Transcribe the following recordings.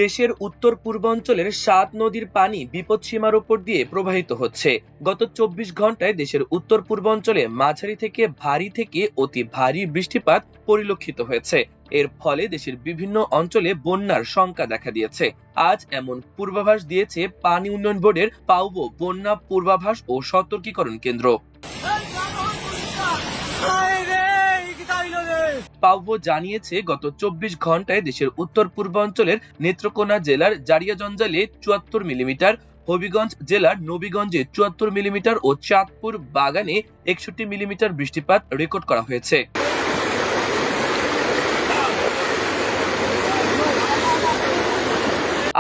দেশের উত্তর পূর্বাঞ্চলের ৭ নদীর পানি বিপদসীমার উপর দিয়ে প্রবাহিত হচ্ছে। গত ২৪ ঘন্টায় দেশের উত্তর পূর্বাঞ্চলে মাঝারি থেকে অতি ভারী বৃষ্টিপাত পরিলক্ষিত হয়েছে। এর ফলে দেশের বিভিন্ন অঞ্চলে বন্যার শঙ্কা দেখা দিয়েছে। আজ এমন পূর্বাভাস দিয়েছে পানি উন্নয়ন বোর্ডের পাউবো বন্যা পূর্বাভাস ও সতর্কীকরণ কেন্দ্র। পাউবো জানিয়েছে, গত ২৪ ঘন্টায় দেশের উত্তর পূর্বাঞ্চলের নেত্রকোনা জেলার জারিয়াজঞ্জালে ৭৪ মিলিমিটার, হবিগঞ্জ জেলার নবীগঞ্জে ৭৪ মিলিমিটার ও চাঁদপুর বাগানে ৬১ মিলিমিটার বৃষ্টিপাত রেকর্ড করা হয়েছে।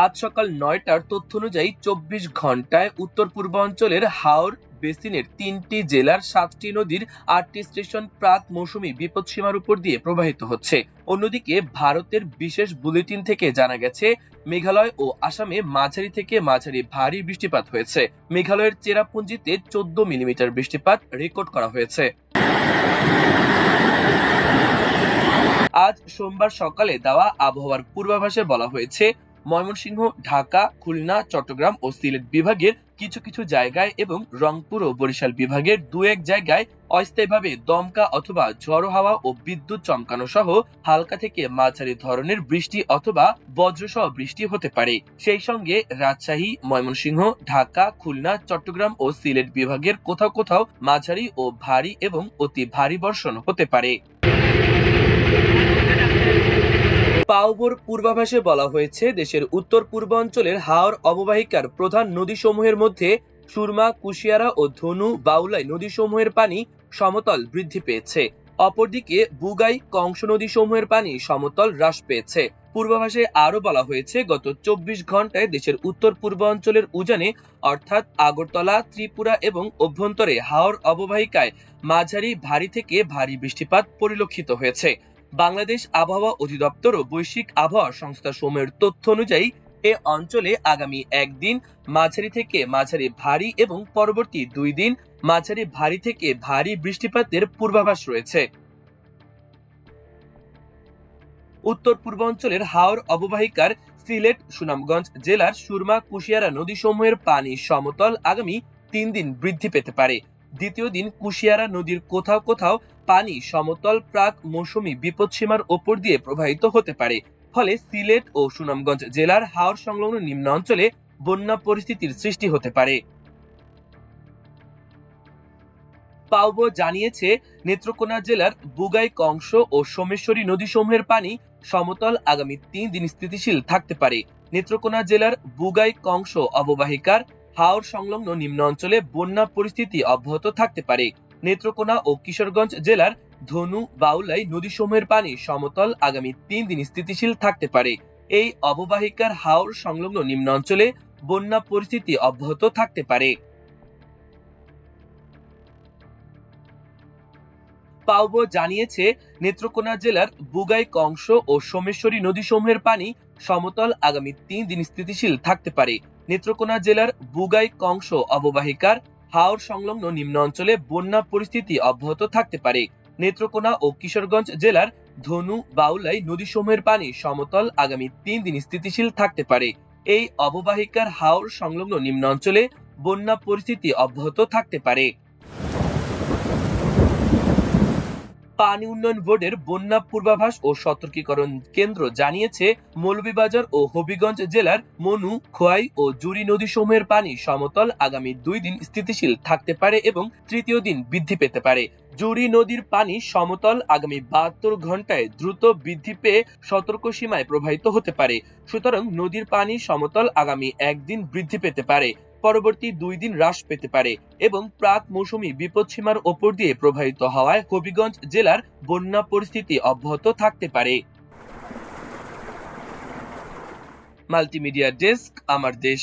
আজ সকাল ৯টার তথ্য অনুযায়ী ২৪ ঘন্টায় উত্তর পূর্বাঞ্চলের হাওর বেসিনের ৩টি জেলার ৭টি নদীর ৮টি স্টেশন প্রাক মৌসুমী বিপদসীমার উপর দিয়ে প্রবাহিত হচ্ছে। অন্যদিকে ভারতের বিশেষ বুলেটিন থেকে জানা গেছে, মেঘালয় ও আসামে মাঝারি থেকে মাঝারি ভারী বৃষ্টিপাত হয়েছে। মেঘালয়ের চেরাপুঞ্জিতে ১৪ মিলিমিটার বৃষ্টিপাত রেকর্ড করা হয়েছে। আজ সোমবার সকালে দেওয়া আবহাওয়ার পূর্বাভাসে বলা হয়েছে, ময়মনসিংহ, ঢাকা, খুলনা, চট্টগ্রাম ও সিলেট বিভাগের কিছু কিছু জায়গায় এবং রংপুর ও বরিশাল বিভাগের দু এক জায়গায় অস্থায়ীভাবে দমকা অথবা ঝড়ো হাওয়া ও বিদ্যুৎ চমকানো সহ হালকা থেকে মাঝারি ধরনের বৃষ্টি অথবা বজ্রসহ বৃষ্টি হতে পারে। সেই সঙ্গে রাজশাহী, ময়মনসিংহ, ঢাকা, খুলনা, চট্টগ্রাম ও সিলেট বিভাগের কোথাও কোথাও মাঝারি ও ভারী এবং অতি ভারী বর্ষণ হতে পারে। পাউবোর পূর্বাভাসে বলা হয়েছে, দেশের উত্তর পূর্বাঞ্চলের হাওর অববাহিকার প্রধান নদীসমূহের মধ্যে সুরমা, কুশিয়ারা ও ধনু, বাউলাই নদীসমূহের পানি সমতল বৃদ্ধি পেয়েছে। অপরদিকে বুগাই, কংস নদীসমূহের পানি সমতল হ্রাস পেয়েছে। পূর্বাভাসে আরো বলা হয়েছে, গত ২৪ ঘন্টায় দেশের উত্তর পূর্বাঞ্চলের উজানে অর্থাৎ আগরতলা, ত্রিপুরা এবং অভ্যন্তরে হাওর অববাহিকায় মাঝারি ভারী থেকে ভারী বৃষ্টিপাত পরিলক্ষিত হয়েছে। বাংলাদেশ আবহাওয়া অধিদপ্তর ও বৈশ্বিক আবহাওয়া সংস্থা সমূহের তথ্য অনুযায়ী এ অঞ্চলে আগামী একদিন মাঝারি থেকে মাঝারি ভারী এবং পরবর্তী ২ দিন মাঝারি ভারী থেকে ভারী বৃষ্টিপাতের পূর্বাভাস রয়েছে। উত্তর পূর্বাঞ্চলের হাওর অববাহিকার সিলেট, সুনামগঞ্জ জেলার সুরমা, কুশিয়ারা নদীসমূহের পানি সমতল আগামী ৩ দিন বৃদ্ধি পেতে পারে। দ্বিতীয় দিন কুশিয়ারা নদীর কোথাও কোথাও পানি সমতল প্রাক মৌসুমী বিপদসীমার ওপর দিয়ে প্রবাহিত হতে পারে। ফলে সিলেট ও সুনামগঞ্জ জেলার হাওর সংলগ্ন নিম্ন অঞ্চলে বন্যা পরিস্থিতির সৃষ্টি হতে পারে। পাউবো জানিয়েছে, নেত্রকোনা জেলার বুগাই, কংস ও সোমেশ্বরী নদীসমূহের পানি সমতল আগামী ৩ দিন স্থিতিশীল থাকতে পারে। নেত্রকোনা জেলার বুগাই, কংস অববাহিকার হাওর সংলগ্ন নিম্ন অঞ্চলে বন্যা পরিস্থিতি অব্যাহত থাকতে পারে। নেত্রকোনা ও কিশোরগঞ্জ জেলার ধনু, বাউলাই নদীসমূহের পানি সমতল আগামী ৩ দিন স্থিতিশীল থাকতে পারে। এই অববাহিকার হাওর সংলগ্ন নিম্ন অঞ্চলে বন্যা পরিস্থিতি অব্যাহত থাকতে পারে। পাউবো জানিয়েছে, নেত্রকোনা জেলার বুগাই, কংস ও সোমেশ্বরী নদীসমূহের পানি সমতল আগামী ৩ দিন স্থিতিশীল থাকতে পারে। নেত্রকোনা জেলার বুগাই, কংস অববাহিকার হাওর সংলগ্ন নিম্ন অঞ্চলে বন্যা পরিস্থিতি অব্যাহত থাকতে পারে। নেত্রকোনা ও কিশোরগঞ্জ জেলার ধনু, বাউলাই নদীসমূহের পানি সমতল আগামী ৩ দিন স্থিতিশীল থাকতে পারে। এই অববাহিকার হাওর সংলগ্ন নিম্ন অঞ্চলে বন্যা পরিস্থিতি অব্যাহত থাকতে পারে। পানি উন্নয়ন বোর্ডের বন্যা পূর্বাভাস ও সতর্কীকরণ কেন্দ্র জানিয়েছে, মৌলভীবাজার ও হবিগঞ্জ জেলার মনু, খোয়াই ও জুড়ি নদীসমূহের পানি সমতল আগামী ২ দিন স্থিতিশীল থাকতে পারে এবং তৃতীয় দিন বৃদ্ধি পেতে পারে। জুড়ি নদীর পানি সমতল আগামী ৭২ ঘন্টায় দ্রুত বৃদ্ধি পেয়ে সতর্ক সীমায় প্রবাহিত হতে পারে। সুতরাং নদীর পানি সমতল আগামী একদিন বৃদ্ধি পেতে পারে, পরবর্তী ২ দিন হ্রাস পেতে পারে এবং প্রাক মৌসুমী বিপদসীমার ওপর দিয়ে প্রবাহিত হওয়ায় হবিগঞ্জ জেলার বন্যা পরিস্থিতি অব্যাহত থাকতে পারে। মাল্টিমিডিয়া ডেস্ক, আমার দেশ।